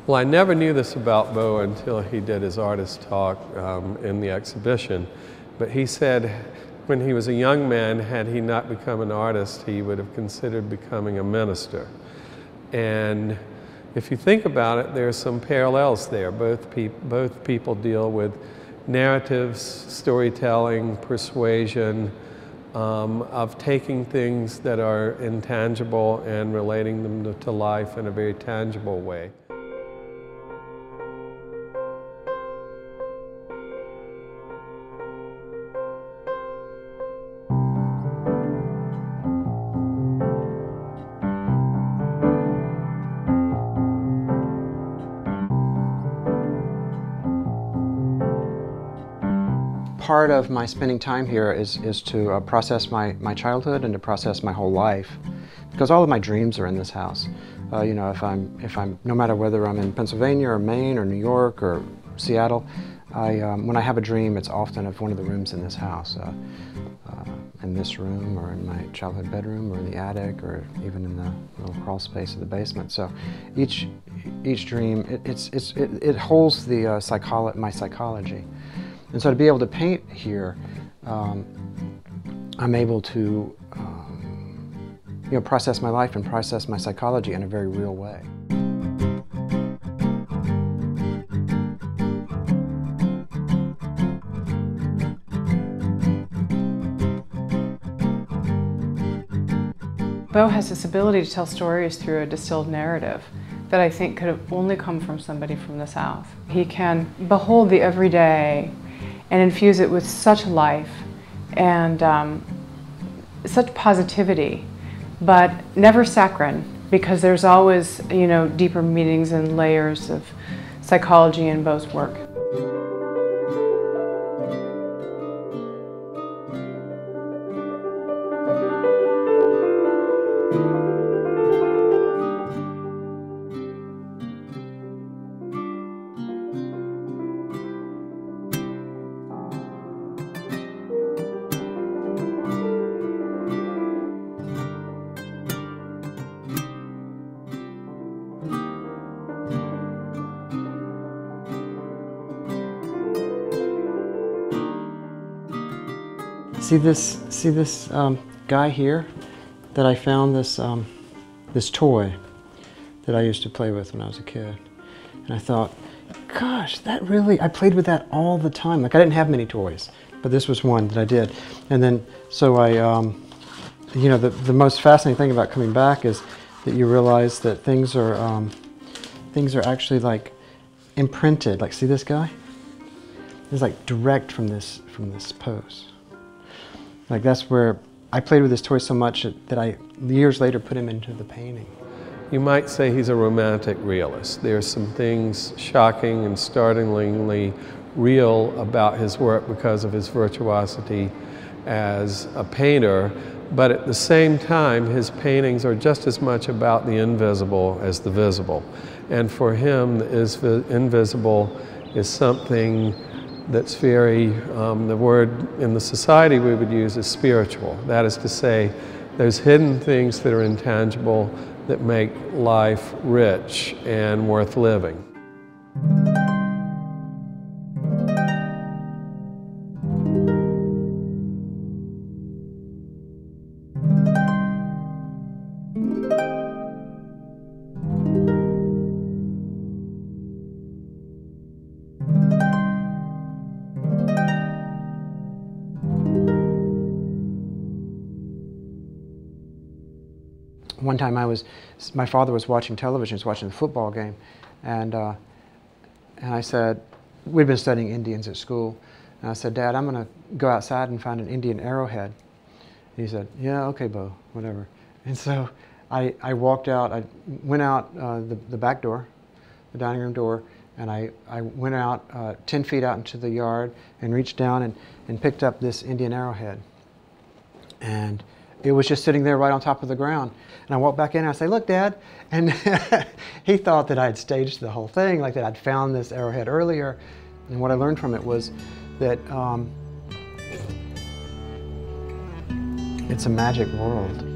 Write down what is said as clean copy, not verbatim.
Well, I never knew this about Bo until he did his artist talk in the exhibition. But he said when he was a young man, had he not become an artist, he would have considered becoming a minister. And if you think about it, there are some parallels there. Both people deal with narratives, storytelling, persuasion, of taking things that are intangible and relating them to life in a very tangible way. Part of my spending time here is to process my childhood and to process my whole life, because all of my dreams are in this house. You know, if I'm no matter whether I'm in Pennsylvania or Maine or New York or Seattle, when I have a dream, it's often of one of the rooms in this house, in this room or in my childhood bedroom or in the attic or even in the little crawl space of the basement. So each dream it holds the my psychology. And so to be able to paint here, I'm able to you know, process my life and process my psychology in a very real way. Bo has this ability to tell stories through a distilled narrative that I think could have only come from somebody from the South. He can behold the everyday and infuse it with such life and such positivity, but never saccharine, because there's always, you know, deeper meanings and layers of psychology in Bo's work. See this guy here that I found, this toy that I used to play with when I was a kid. And I thought, gosh, I played with that all the time. Like, I didn't have many toys, but this was one that I did. And then, so I, you know, the most fascinating thing about coming back is that you realize that things are actually like imprinted. Like, see this guy? It's like direct from this pose. Like, that's where I played with this toy so much that I, years later, put him into the painting. You might say he's a romantic realist. There's some things shocking and startlingly real about his work because of his virtuosity as a painter, but at the same time, his paintings are just as much about the invisible as the visible. And for him, the invisible is something that's very, the word in the society we would use is spiritual. That is to say, those hidden things that are intangible that make life rich and worth living. One time my father was watching television, he was watching the football game, and I said, we'd been studying Indians at school, and I said, Dad, I'm going to go outside and find an Indian arrowhead. And he said, yeah, okay, Bo, whatever. And so I walked out, I went out the back door, the dining room door, and I went out 10 feet out into the yard and reached down and picked up this Indian arrowhead. And it was just sitting there right on top of the ground. And I walked back in and I say, look, Dad. And he thought that I'd staged the whole thing, like that I'd found this arrowhead earlier. And what I learned from it was that it's a magic world.